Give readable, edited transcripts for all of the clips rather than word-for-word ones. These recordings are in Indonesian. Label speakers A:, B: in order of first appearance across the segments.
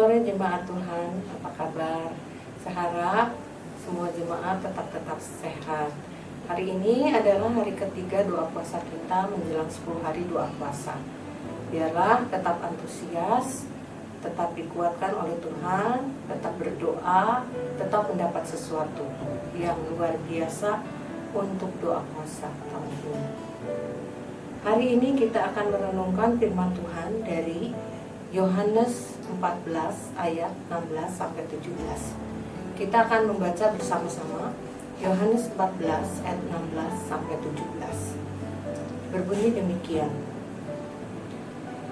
A: sore jemaat Tuhan, apa kabar? Saya harap semua jemaat tetap sehat. Hari ini adalah hari ketiga doa puasa kita menjelang 10 hari doa puasa. Biarlah tetap antusias, tetap dikuatkan oleh Tuhan, tetap berdoa, tetap mendapat sesuatu yang luar biasa untuk doa puasa tahun ini. Hari ini kita akan merenungkan firman Tuhan dari Yohanes 14 ayat 16 sampai 17. Kita akan membaca bersama-sama Yohanes 14 ayat 16 sampai 17. Berbunyi demikian.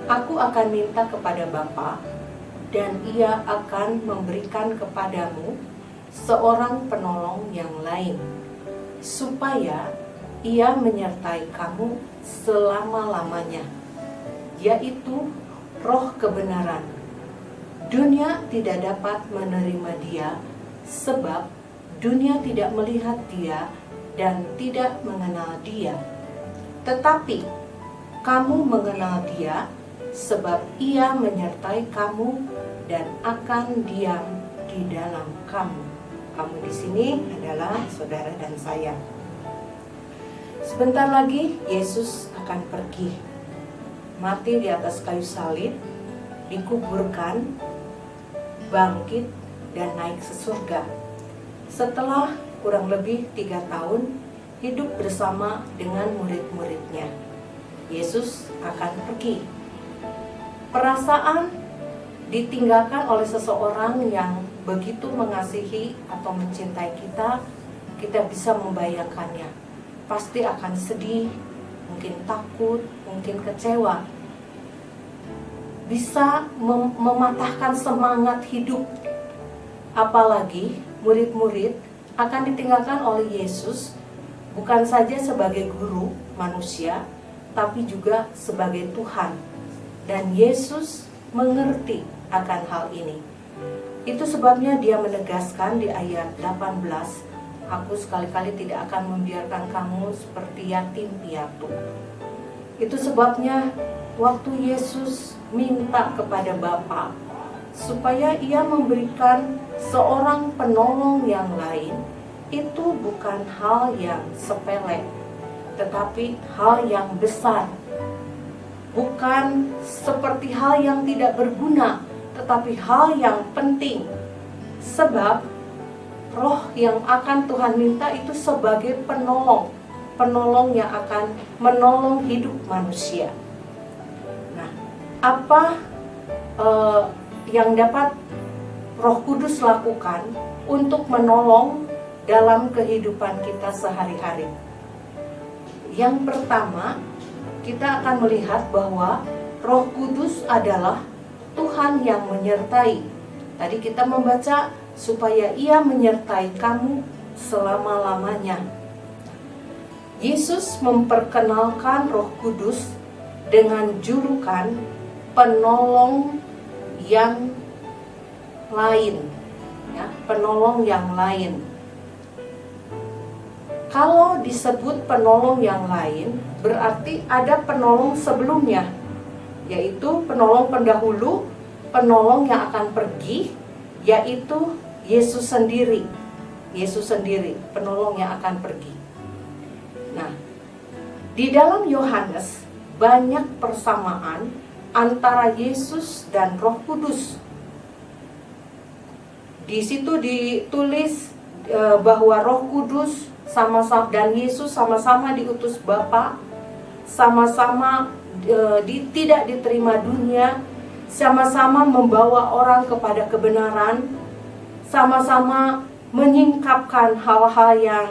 A: Aku akan minta kepada Bapa, dan Ia akan memberikan kepadamu seorang penolong yang lain, supaya Ia menyertai kamu selama-lamanya, yaitu Roh kebenaran. Dunia tidak dapat menerima Dia, sebab dunia tidak melihat Dia dan tidak mengenal Dia. Tetapi kamu mengenal Dia, sebab Ia menyertai kamu dan akan diam di dalam kamu. Kamu di sini adalah saudara dan saya. Sebentar lagi Yesus akan pergi, mati di atas kayu salib, dikuburkan, bangkit, dan naik ke surga. Setelah kurang lebih 3 tahun hidup bersama dengan murid-muridnya, Yesus akan pergi. Perasaan ditinggalkan oleh seseorang yang begitu mengasihi atau mencintai kita, kita bisa membayangkannya. Pasti akan sedih, mungkin takut, mungkin kecewa, bisa mematahkan semangat hidup. Apalagi murid-murid akan ditinggalkan oleh Yesus, bukan saja sebagai guru manusia, tapi juga sebagai Tuhan. Dan Yesus mengerti akan hal ini. Itu sebabnya Dia menegaskan di ayat 18, aku sekali-kali tidak akan membiarkan kamu seperti yatim piatu. Itu sebabnya waktu Yesus minta kepada Bapa supaya Ia memberikan seorang penolong yang lain, itu bukan hal yang sepele, tetapi hal yang besar. Bukan seperti hal yang tidak berguna, tetapi hal yang penting. Sebab Roh yang akan Tuhan minta itu sebagai penolong, penolong yang akan menolong hidup manusia. Nah, apa yang dapat Roh Kudus lakukan untuk menolong dalam kehidupan kita sehari-hari? Yang pertama, kita akan melihat bahwa Roh Kudus adalah Tuhan yang menyertai. Tadi kita membaca supaya Ia menyertai kamu selama-lamanya. Yesus memperkenalkan Roh Kudus dengan julukan penolong yang lain, ya, penolong yang lain. Kalau disebut penolong yang lain, berarti ada penolong sebelumnya, yaitu penolong pendahulu, penolong yang akan pergi, yaitu Yesus sendiri. Yesus sendiri, penolong yang akan pergi. Nah, di dalam Yohanes banyak persamaan antara Yesus dan Roh Kudus. Di situ ditulis bahwa Roh Kudus sama-sama dan Yesus sama-sama diutus Bapa, sama-sama tidak diterima dunia, sama-sama membawa orang kepada kebenaran, sama-sama menyingkapkan hal-hal yang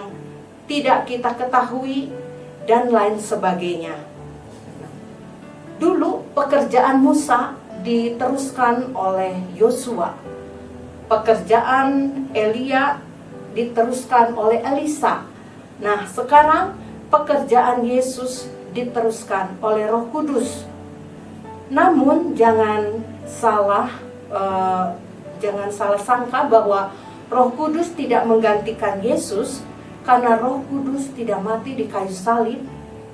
A: tidak kita ketahui, dan lain sebagainya. Dulu pekerjaan Musa diteruskan oleh Yosua, pekerjaan Elia diteruskan oleh Elisa. Nah, sekarang pekerjaan Yesus diteruskan oleh Roh Kudus. Namun jangan salah sangka bahwa Roh Kudus tidak menggantikan Yesus, karena Roh Kudus tidak mati di kayu salib.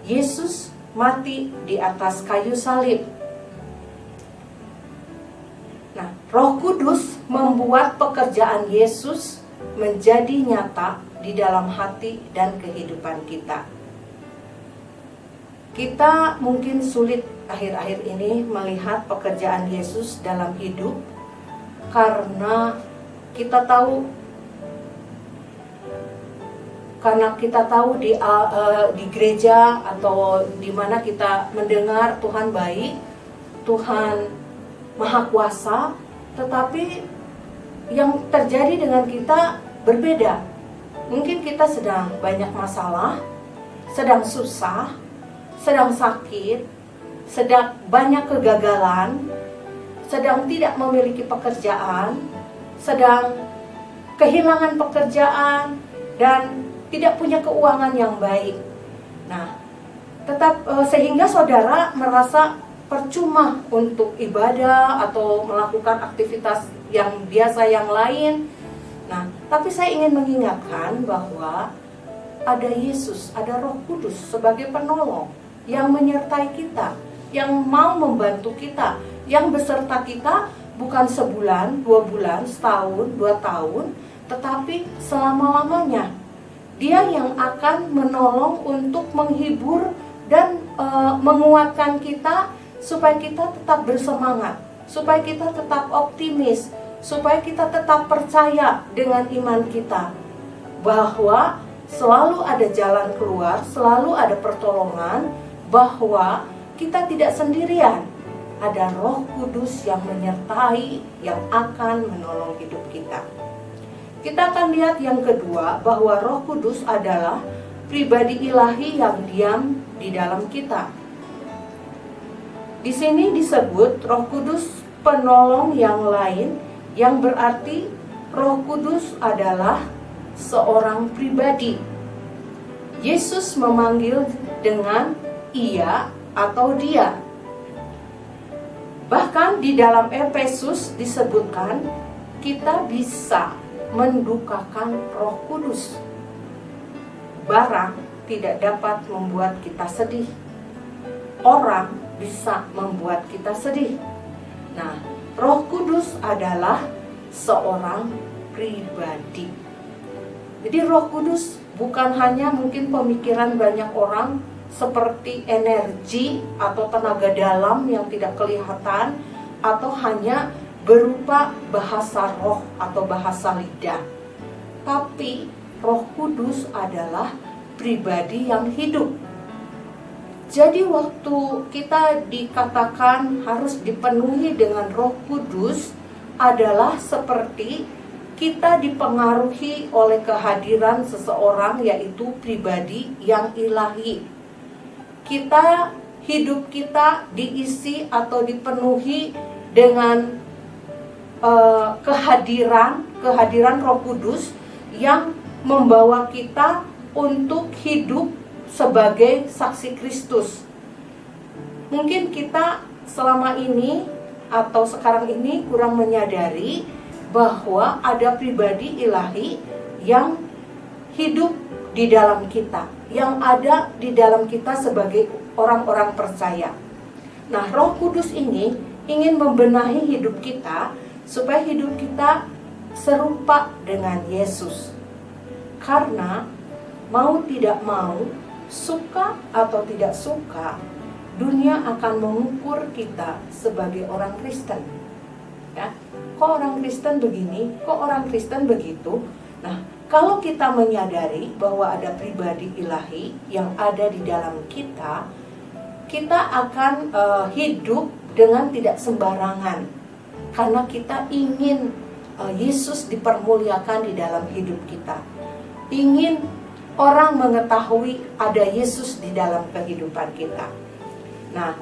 A: Yesus mati di atas kayu salib. Nah, Roh Kudus membuat pekerjaan Yesus menjadi nyata di dalam hati dan kehidupan kita. Kita mungkin sulit akhir-akhir ini melihat pekerjaan Yesus dalam hidup karena kita tahu di gereja atau di mana kita mendengar Tuhan baik, Tuhan Maha Kuasa, tetapi yang terjadi dengan kita berbeda. Mungkin kita sedang banyak masalah, sedang susah, sedang sakit, sedang banyak kegagalan, sedang tidak memiliki pekerjaan, sedang kehilangan pekerjaan, dan tidak punya keuangan yang baik. Nah, sehingga saudara merasa percuma untuk ibadah atau melakukan aktivitas yang biasa yang lain. Nah, tapi saya ingin mengingatkan bahwa ada Yesus, ada Roh Kudus sebagai penolong yang menyertai kita, yang mau membantu kita, yang beserta kita bukan sebulan, 2 bulan, setahun, 2 tahun, tetapi selama-lamanya. Dia yang akan menolong untuk menghibur dan menguatkan kita supaya kita tetap bersemangat, supaya kita tetap optimis, supaya kita tetap percaya dengan iman kita bahwa selalu ada jalan keluar, selalu ada pertolongan, bahwa kita tidak sendirian. Ada Roh Kudus yang menyertai, yang akan menolong hidup kita. Kita akan lihat yang kedua, bahwa Roh Kudus adalah pribadi ilahi yang diam di dalam kita. Di sini disebut Roh Kudus penolong yang lain, yang berarti Roh Kudus adalah seorang pribadi. Yesus memanggil dengan ia atau dia. Bahkan di dalam Efesus disebutkan kita bisa mendukakan Roh Kudus. Barang tidak dapat membuat kita sedih. Orang bisa membuat kita sedih. Nah, Roh Kudus adalah seorang pribadi. Jadi Roh Kudus bukan hanya mungkin pemikiran banyak orang seperti energi atau tenaga dalam yang tidak kelihatan, atau hanya berupa bahasa roh atau bahasa lidah. Tapi Roh Kudus adalah pribadi yang hidup. Jadi waktu kita dikatakan harus dipenuhi dengan Roh Kudus adalah seperti kita dipengaruhi oleh kehadiran seseorang, yaitu pribadi yang ilahi. Hidup kita diisi atau dipenuhi dengan kehadiran Roh Kudus yang membawa kita untuk hidup sebagai saksi Kristus. Mungkin kita selama ini atau sekarang ini kurang menyadari bahwa ada pribadi ilahi yang hidup di dalam kita, yang ada di dalam kita sebagai orang-orang percaya. Nah, Roh Kudus ini ingin membenahi hidup kita supaya hidup kita serupa dengan Yesus. Karena mau tidak mau, suka atau tidak suka, dunia akan mengukur kita sebagai orang Kristen. Ya, kok orang Kristen begini, kok orang Kristen begitu? Nah, kalau kita menyadari bahwa ada pribadi ilahi yang ada di dalam kita, kita akan hidup dengan tidak sembarangan. Karena kita ingin Yesus dipermuliakan di dalam hidup kita. Ingin orang mengetahui ada Yesus di dalam kehidupan kita. Nah,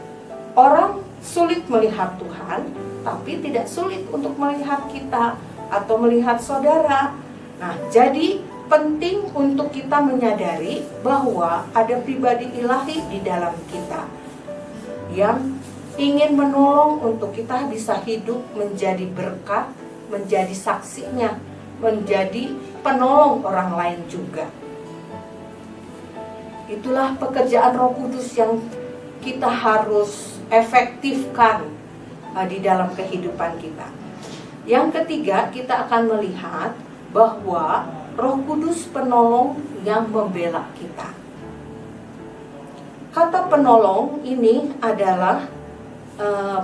A: orang sulit melihat Tuhan, tapi tidak sulit untuk melihat kita atau melihat saudara. Nah, jadi penting untuk kita menyadari bahwa ada pribadi ilahi di dalam kita yang ingin menolong untuk kita bisa hidup menjadi berkat, menjadi saksinya, menjadi penolong orang lain juga. Itulah pekerjaan Roh Kudus yang kita harus efektifkan di dalam kehidupan kita. Yang ketiga, kita akan melihat bahwa Roh Kudus penolong yang membela kita. Kata penolong ini adalah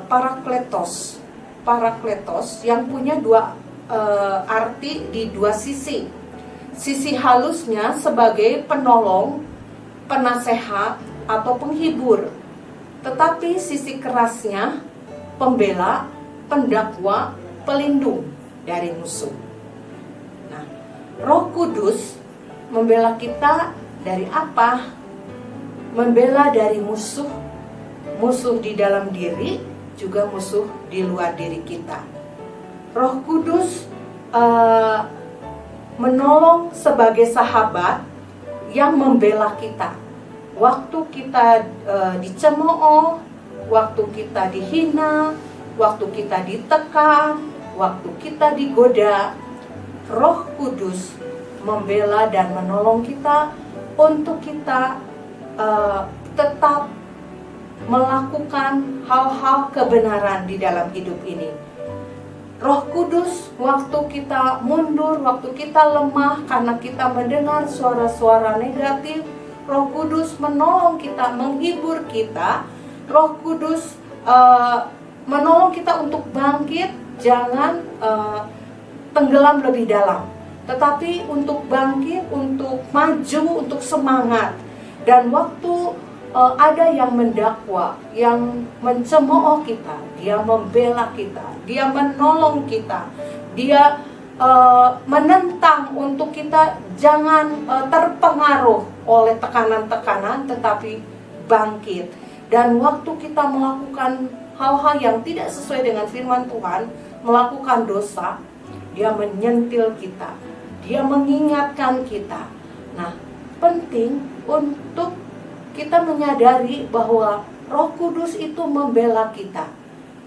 A: parakletos. Parakletos yang punya dua arti di dua sisi. Sisi halusnya sebagai penolong, penasehat, atau penghibur. Tetapi sisi kerasnya pembela, pendakwa, pelindung dari musuh. Nah, Roh Kudus membela kita dari apa? Membela dari musuh, musuh di dalam diri, juga musuh di luar diri kita. Roh Kudus menolong sebagai sahabat yang membela kita. Waktu kita dicemooh, waktu kita dihina, waktu kita ditekan, waktu kita digoda, Roh Kudus membela dan menolong kita untuk kita tetap melakukan hal-hal kebenaran di dalam hidup ini. Roh Kudus, waktu kita mundur, waktu kita lemah karena kita mendengar suara-suara negatif, Roh Kudus menolong kita, menghibur kita. Roh Kudus menolong kita untuk bangkit, jangan tenggelam lebih dalam, tetapi untuk bangkit, untuk maju, untuk semangat. Dan waktu ada yang mendakwa, yang mencemooh kita, dia membela kita, dia menolong kita, dia menentang untuk kita jangan terpengaruh oleh tekanan-tekanan, tetapi bangkit. Dan waktu kita melakukan hal-hal yang tidak sesuai dengan firman Tuhan, melakukan dosa, dia menyentil kita, dia mengingatkan kita. Nah, penting untuk kita menyadari bahwa Roh Kudus itu membela kita.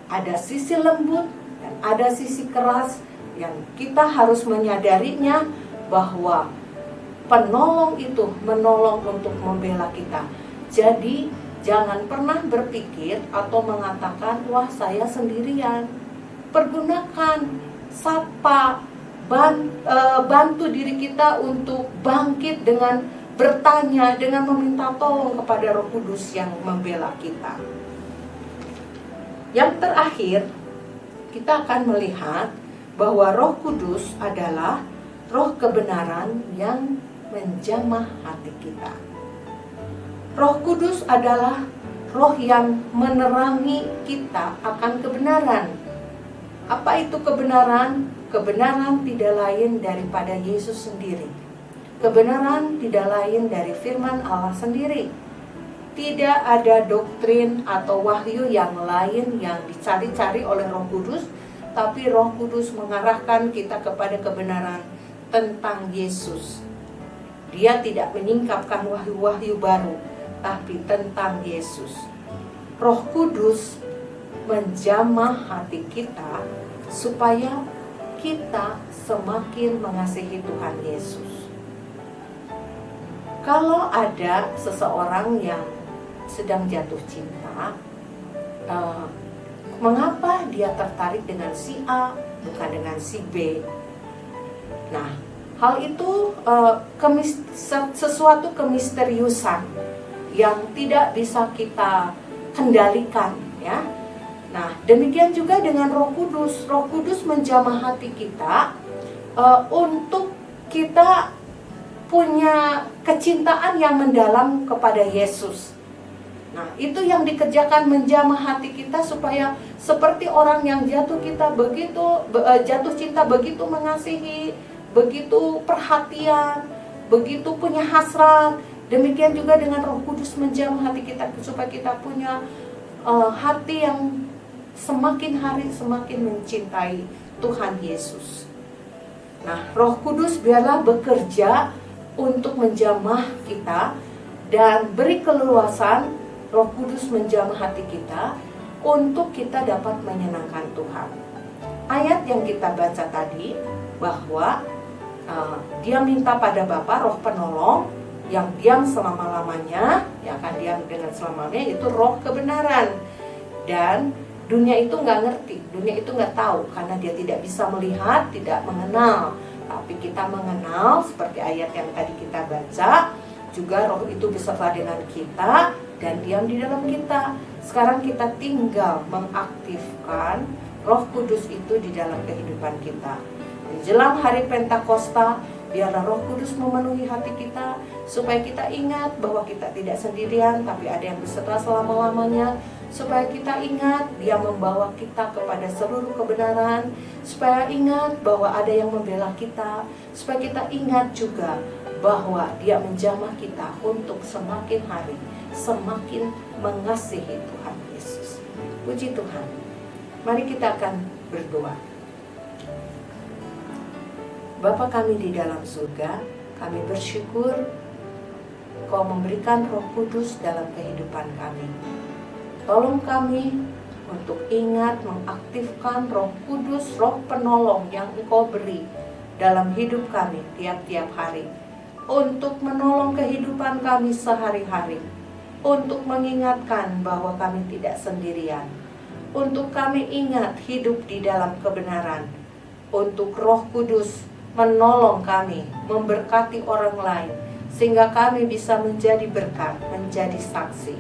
A: Ada sisi lembut dan ada sisi keras yang kita harus menyadarinya, bahwa penolong itu menolong untuk membela kita. Jadi jangan pernah berpikir atau mengatakan, wah saya sendirian. Pergunakan, sapa, bantu diri kita untuk bangkit dengan bertanya, dengan meminta tolong kepada Roh Kudus yang membela kita. Yang terakhir, kita akan melihat bahwa Roh Kudus adalah roh kebenaran yang menjamah hati kita. Roh Kudus adalah roh yang menerangi kita akan kebenaran. Apa itu kebenaran? Kebenaran tidak lain daripada Yesus sendiri. Kebenaran tidak lain dari firman Allah sendiri. Tidak ada doktrin atau wahyu yang lain yang dicari-cari oleh Roh Kudus, tapi Roh Kudus mengarahkan kita kepada kebenaran tentang Yesus. Dia tidak menyingkapkan wahyu-wahyu baru, tapi tentang Yesus. Roh Kudus menjamah hati kita supaya kita semakin mengasihi Tuhan Yesus. Kalau ada seseorang yang sedang jatuh cinta, mengapa dia tertarik dengan si A bukan dengan si B? Nah, hal itu sesuatu kemisteriusan yang tidak bisa kita kendalikan, ya. Nah, demikian juga dengan Roh Kudus. Roh Kudus menjamah hati kita untuk kita punya kecintaan yang mendalam kepada Yesus. Nah, itu yang dikerjakan, menjamah hati kita supaya seperti orang yang jatuh cinta, begitu mengasihi, begitu perhatian, begitu punya hasrat. Demikian juga dengan Roh Kudus menjamah hati kita supaya kita punya hati yang semakin hari semakin mencintai Tuhan Yesus. Nah, Roh Kudus biarlah bekerja untuk menjamah kita dan beri keleluasan. Roh Kudus menjamah hati kita untuk kita dapat menyenangkan Tuhan. Ayat yang kita baca tadi bahwa dia minta pada Bapa roh penolong yang diam selama-lamanya, yang akan diam dengan selamanya, itu roh kebenaran. Dan Dunia itu nggak ngerti, dunia itu nggak tahu, karena dia tidak bisa melihat, tidak mengenal. Tapi kita mengenal, seperti ayat yang tadi kita baca, juga Roh itu beserta dengan kita dan diam di dalam kita. Sekarang kita tinggal mengaktifkan Roh Kudus itu di dalam kehidupan kita. Menjelang hari Pentakosta, biarlah Roh Kudus memenuhi hati kita, supaya kita ingat bahwa kita tidak sendirian, tapi ada yang beserta selama-lamanya. Supaya kita ingat Dia membawa kita kepada seluruh kebenaran, supaya ingat bahwa ada yang membela kita, supaya kita ingat juga bahwa Dia menjamah kita untuk semakin hari semakin mengasihi Tuhan Yesus. Puji Tuhan. Mari kita akan berdoa. Bapa kami di dalam surga, kami bersyukur Kau memberikan Roh Kudus dalam kehidupan kami. Tolong kami untuk ingat mengaktifkan Roh Kudus, Roh penolong yang Engkau beri dalam hidup kami tiap-tiap hari, untuk menolong kehidupan kami sehari-hari, untuk mengingatkan bahwa kami tidak sendirian, untuk kami ingat hidup di dalam kebenaran, untuk Roh Kudus menolong kami, memberkati orang lain, sehingga kami bisa menjadi berkat, menjadi saksi.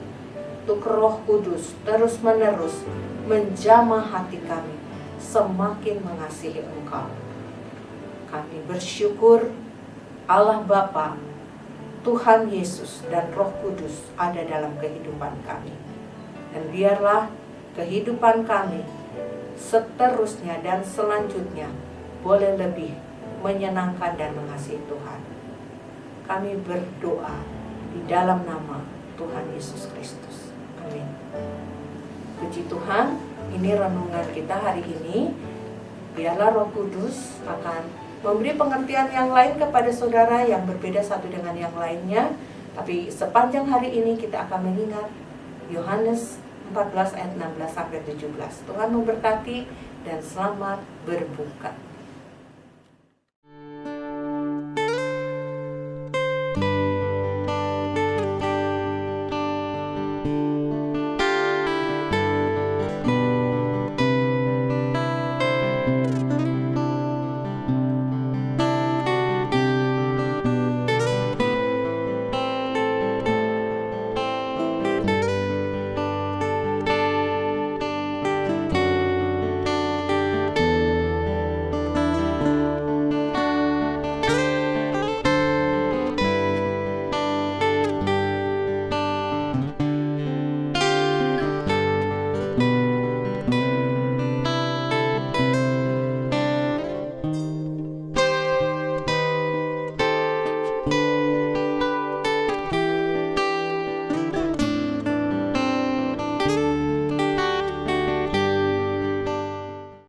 A: Untuk Roh Kudus terus-menerus menjamah hati kami, semakin mengasihi Engkau. Kami bersyukur Allah Bapa, Tuhan Yesus dan Roh Kudus ada dalam kehidupan kami. Dan biarlah kehidupan kami seterusnya dan selanjutnya boleh lebih menyenangkan dan mengasihi Tuhan. Kami berdoa di dalam nama Tuhan Yesus Kristus. Amin. Puji Tuhan, ini renungan kita hari ini. Biarlah Roh Kudus akan memberi pengertian yang lain kepada saudara yang berbeda satu dengan yang lainnya. Tapi sepanjang hari ini kita akan mengingat Yohanes 14 ayat 16 sampai 17. Tuhan memberkati dan selamat berbuka.